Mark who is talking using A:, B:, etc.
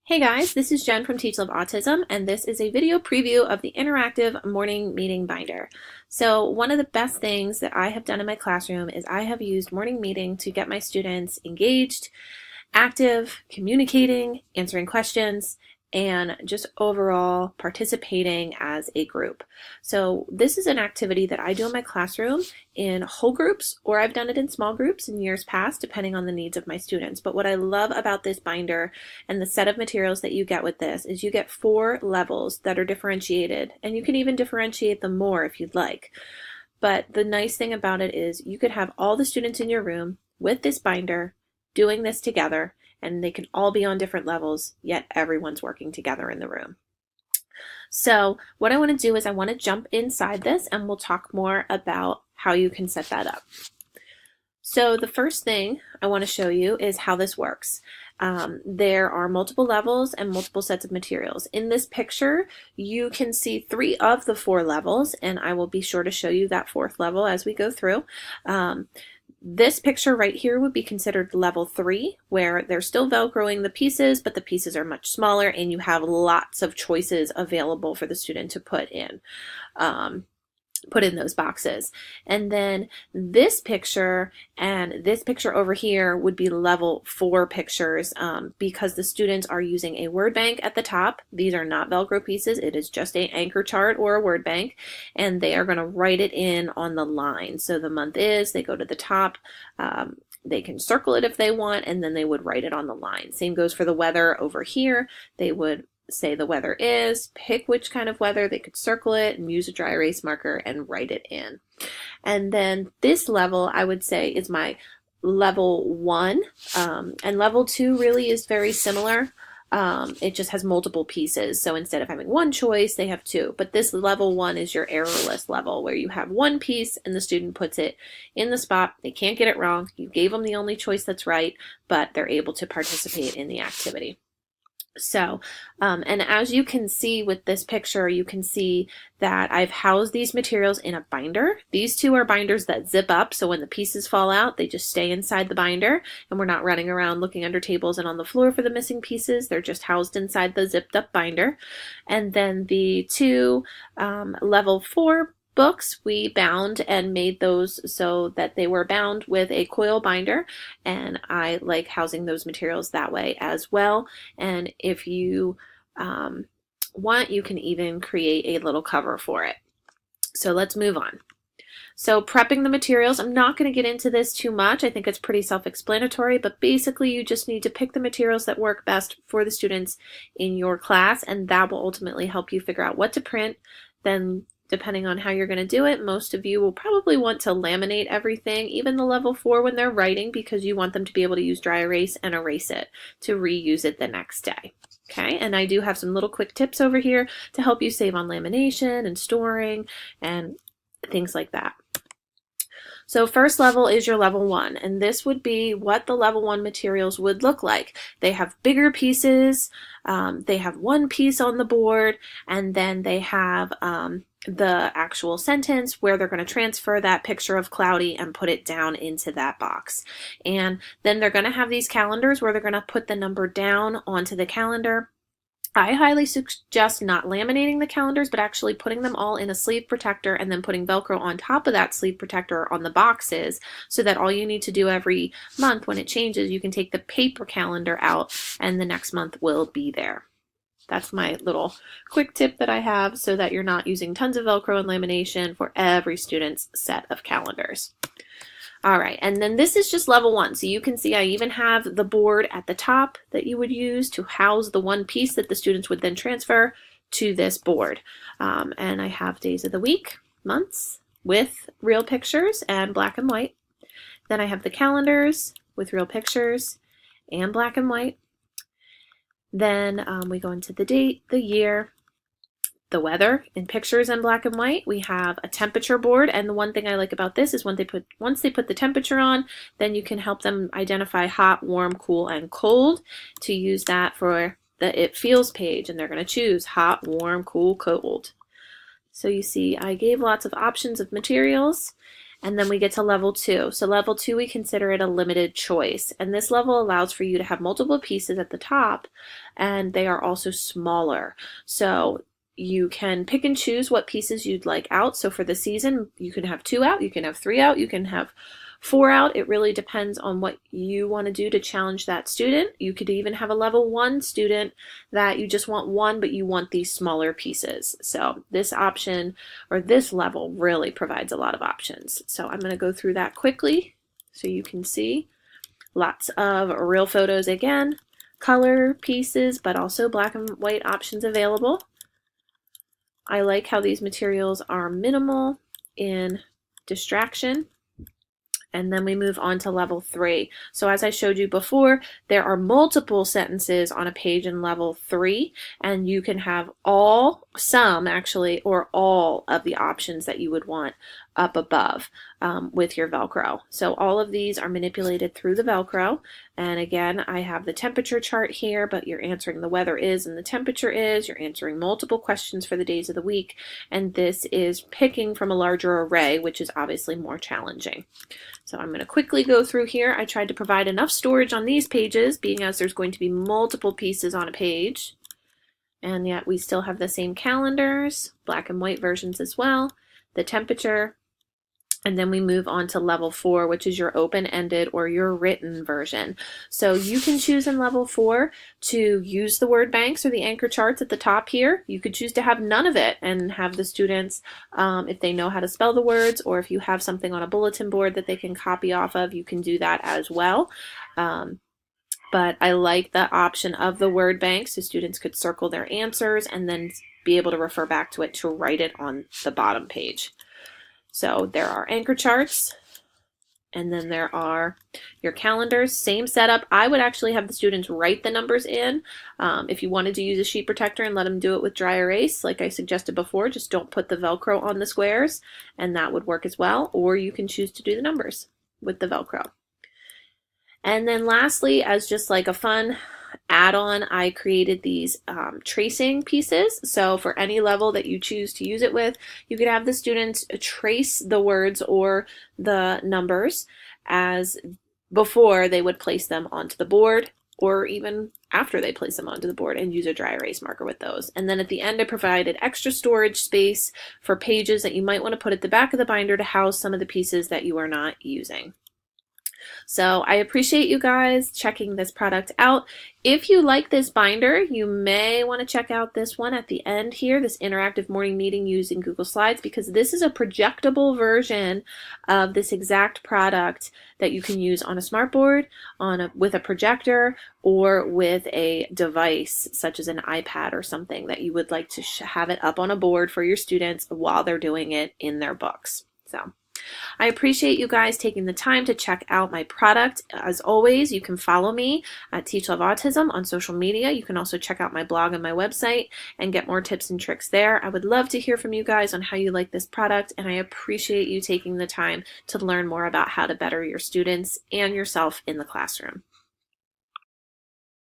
A: Hey guys, this is Jen from Teach Love Autism, and this is a video preview of the interactive morning meeting binder. So one of the best things that I have done in my classroom is I have used morning meeting to get my students engaged, active, communicating, answering questions, and just overall participating as a group. So this is an activity that I do in my classroom in whole groups, or I've done it in small groups in years past, depending on the needs of my students. But what I love about this binder and the set of materials that you get with this is you get 4 levels that are differentiated, and you can even differentiate them more if you'd like. But the nice thing about it is you could have all the students in your room with this binder doing this together, and they can all be on different levels, yet everyone's working together in the room. So what I want to do is I want to jump inside this and we'll talk more about how you can set that up. So the first thing I want to show you is how this works. There are multiple levels and multiple sets of materials. In this picture, you can see 3 of the 4 levels, and I will be sure to show you that 4th level as we go through. This picture right here would be considered level 3, where they're still Velcroing the pieces, but the pieces are much smaller and you have lots of choices available for the student to put in those boxes. And then this picture and this picture over here would be level 4 pictures because the students are using a word bank at the top. These are not Velcro pieces. It is just an anchor chart or a word bank, and they are going to write it in on the line. So the month is, they go to the top, they can circle it if they want, and then they would write it on the line. Same goes for the weather over here. They would say the weather is, pick which kind of weather, they could circle it and use a dry erase marker and write it in. And then this level I would say is my level 1, and level 2 really is very similar. It just has multiple pieces, so instead of having 1 choice they have 2, but this level 1 is your errorless level, where you have 1 piece and the student puts it in the spot. They can't get it wrong. You gave them the only choice that's right, but they're able to participate in the activity. So, and as you can see with this picture, you can see that I've housed these materials in a binder. These 2 are binders that zip up, so when the pieces fall out, they just stay inside the binder, and we're not running around looking under tables and on the floor for the missing pieces. They're just housed inside the zipped up binder. And then the 2 level 4 books, we bound and made those so that they were bound with a coil binder, and I like housing those materials that way as well. And if you want, you can even create a little cover for it. So let's move on. So prepping the materials, I'm not going to get into this too much. I think it's pretty self-explanatory, but basically you just need to pick the materials that work best for the students in your class, and that will ultimately help you figure out what to print. Then depending on how you're going to do it, most of you will probably want to laminate everything, even the level 4 when they're writing, because you want them to be able to use dry erase and erase it to reuse it the next day. Okay, and I do have some little quick tips over here to help you save on lamination and storing and things like that. So first level is your level 1, and this would be what the level 1 materials would look like. They have bigger pieces, they have 1 piece on the board, and then they have the actual sentence where they're going to transfer that picture of Cloudy and put it down into that box. And then they're going to have these calendars where they're going to put the number down onto the calendar. I highly suggest not laminating the calendars, but actually putting them all in a sleeve protector and then putting Velcro on top of that sleeve protector on the boxes, so that all you need to do every month when it changes, you can take the paper calendar out and the next month will be there. That's my little quick tip that I have, so that you're not using tons of Velcro and lamination for every student's set of calendars. All right, and then this is just level 1. So you can see I even have the board at the top that you would use to house the 1 piece that the students would then transfer to this board. And I have days of the week, months, with real pictures and black and white. Then I have the calendars with real pictures and black and white. Then we go into the date, the year, the weather in pictures and black and white. We have a temperature board, and the one thing I like about this is once they put the temperature on, then you can help them identify hot, warm, cool, and cold to use that for the It Feels page, and they're going to choose hot, warm, cool, cold. So you see I gave lots of options of materials, And then we get to level 2. So level 2, we consider it a limited choice. And this level allows for you to have multiple pieces at the top, and they are also smaller. So you can pick and choose what pieces you'd like out. So for the season, you can have 2 out, you can have 3 out, you can have 4 out. It really depends on what you want to do to challenge that student. You could even have a level 1 student that you just want 1, but you want these smaller pieces. So this option, or this level, really provides a lot of options. So I'm going to go through that quickly so you can see. Lots of real photos again, color pieces, but also black and white options available. I like how these materials are minimal in distraction. And then we move on to level 3. So as I showed you before, there are multiple sentences on a page in level 3, and you can have some actually, or all of the options that you would want up above with your Velcro. So all of these are manipulated through the Velcro. And again, I have the temperature chart here, but you're answering the weather is and the temperature is. You're answering multiple questions for the days of the week. And this is picking from a larger array, which is obviously more challenging. So I'm going to quickly go through here. I tried to provide enough storage on these pages, being as there's going to be multiple pieces on a page. And yet we still have the same calendars, black and white versions as well, the temperature, and then we move on to level 4, which is your open-ended or your written version. So you can choose in level 4 to use the word banks or the anchor charts at the top here. You could choose to have none of it and have the students, if they know how to spell the words, or if you have something on a bulletin board that they can copy off of, you can do that as well. But I like the option of the word bank, so students could circle their answers and then be able to refer back to it to write it on the bottom page. So there are anchor charts, and then there are your calendars, same setup. I would actually have the students write the numbers in. If you wanted to use a sheet protector and let them do it with dry erase, like I suggested before, just don't put the Velcro on the squares, and that would work as well. Or you can choose to do the numbers with the Velcro. And then lastly, as just like a fun add-on, I created these tracing pieces. So for any level that you choose to use it with, you could have the students trace the words or the numbers as before they would place them onto the board, or even after they place them onto the board, and use a dry erase marker with those. And then at the end, I provided extra storage space for pages that you might want to put at the back of the binder to house some of the pieces that you are not using. So I appreciate you guys checking this product out. If you like this binder, you may want to check out this one at the end here, this interactive morning meeting using Google Slides, because this is a projectable version of this exact product that you can use on a smartboard, with a projector, or with a device such as an iPad or something that you would like to have it up on a board for your students while they're doing it in their books. So I appreciate you guys taking the time to check out my product. As always, you can follow me at Teach Love Autism on social media. You can also check out my blog and my website and get more tips and tricks there. I would love to hear from you guys on how you like this product, and I appreciate you taking the time to learn more about how to better your students and yourself in the classroom.